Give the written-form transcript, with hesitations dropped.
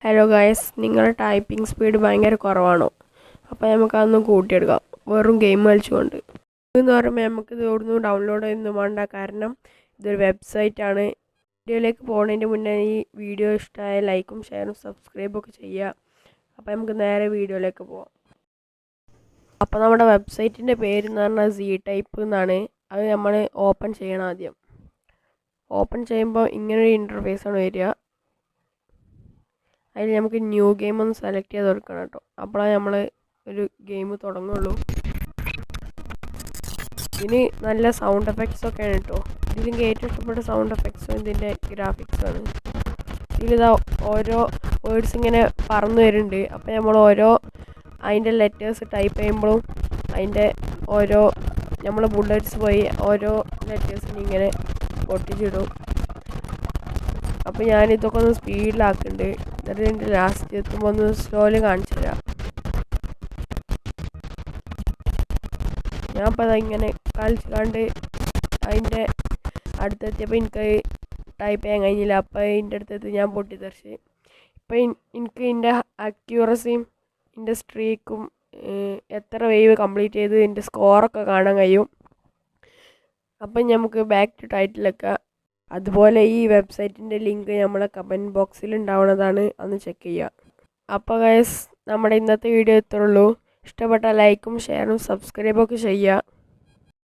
Hello guys, നിങ്ങളുടെ typing speed ഭയങ്കര കുറവാണോ? അപ്പോൾ നമുക്കതൊന്ന് കൂട്ടിയെടുക്കാം വെറും ഗെയിം കളിച്ചുകൊണ്ട്. ഇതെന്ന് പറയുമ്പോൾ നമുക്കിത് എവിടുന്ന് ഡൗൺലോഡ് ചെയ്യുന്നു വേണ്ട, കാരണം ഇതൊരു വെബ്സൈറ്റാണ്. വീഡിയോയിലേക്ക് പോകുന്നതിൻ്റെ മുന്നേ ഈ വീഡിയോ ഇഷ്ടമായ ലൈക്കും ഷെയറും സബ്സ്ക്രൈബും ഒക്കെ ചെയ്യുക. അപ്പോൾ നമുക്ക് നേരെ വീഡിയോയിലേക്ക് പോകാം. അപ്പോൾ നമ്മുടെ വെബ്സൈറ്റിൻ്റെ പേര് എന്ന് പറഞ്ഞാൽ ZType എന്നാണ്. അത് നമ്മൾ ഓപ്പൺ ചെയ്യണം. ആദ്യം ഓപ്പൺ ചെയ്യുമ്പോൾ ഇങ്ങനൊരു ഇൻ്റർഫേസാണ് വരിക. അതിൽ നമുക്ക് ന്യൂ ഗെയിം ഒന്ന് സെലക്ട് ചെയ്ത് കൊടുക്കണം കേട്ടോ. അപ്പോഴാണ് നമ്മൾ ഒരു ഗെയിം തുടങ്ങുള്ളൂ. ഇതിന് നല്ല സൗണ്ട് എഫക്ട്സ് ഒക്കെയാണ് കേട്ടോ. ഇതിലെനിക്ക് ഏറ്റവും ഇഷ്ടപ്പെട്ട സൗണ്ട് എഫക്ട്സും ഇതിൻ്റെ ഗ്രാഫിക്സാണ്. ഇതിലിതാ ഓരോ വേർഡ്സ് ഇങ്ങനെ പറന്നു വരുന്നുണ്ട്. അപ്പോൾ നമ്മൾ അതിൻ്റെ ലെറ്റേഴ്സ് ടൈപ്പ് ചെയ്യുമ്പോഴും അതിൻ്റെ ഓരോ നമ്മൾ ബുള്ളറ്റ്സ് പോയി ഓരോ ലെറ്റേഴ്സിന് ഇങ്ങനെ പൊട്ടിച്ചിടും. അപ്പോൾ ഞാനിതൊക്കെ ഒന്ന് സ്പീഡിലാക്കുന്നുണ്ട്. എന്നിട്ട് എൻ്റെ ലാസ്റ്റ് എത്തുമ്പോൾ ഒന്ന് സ്ലോയിൽ കാണിച്ചു തരാം. ഞാൻ അപ്പോൾ അതിങ്ങനെ കളിച്ച് അതിൻ്റെ അടുത്തെത്തിയപ്പോൾ എനിക്ക് ടൈപ്പ് ചെയ്യാൻ കഴിഞ്ഞില്ല. അപ്പോൾ അതിൻ്റെ അടുത്തെത്തി ഞാൻ പൊട്ടിത്തെറിച്ച്. ഇപ്പം എനിക്ക് ഇതിൻ്റെ അക്യൂറസിയും ഇതിൻ്റെ സ്ട്രീക്കും എത്ര വേവ് കംപ്ലീറ്റ് ചെയ്ത് ഇതിൻ്റെ സ്കോറൊക്കെ കാണാൻ കഴിയും. അപ്പം നമുക്ക് ബാക്ക് ടു ടൈറ്റിലൊക്കെ. അതുപോലെ ഈ വെബ്സൈറ്റിൻ്റെ ലിങ്ക് നമ്മളെ കമൻറ്റ് ബോക്സിൽ ഉണ്ടാവുന്നതാണ്, ഒന്ന് ചെക്ക് ചെയ്യുക. അപ്പോൾ ഗൈസ്, നമ്മുടെ ഇന്നത്തെ വീഡിയോ ഇത്രയുള്ളൂ. ഇഷ്ടപ്പെട്ട ലൈക്കും ഷെയറും സബ്സ്ക്രൈബൊക്കെ ചെയ്യുക.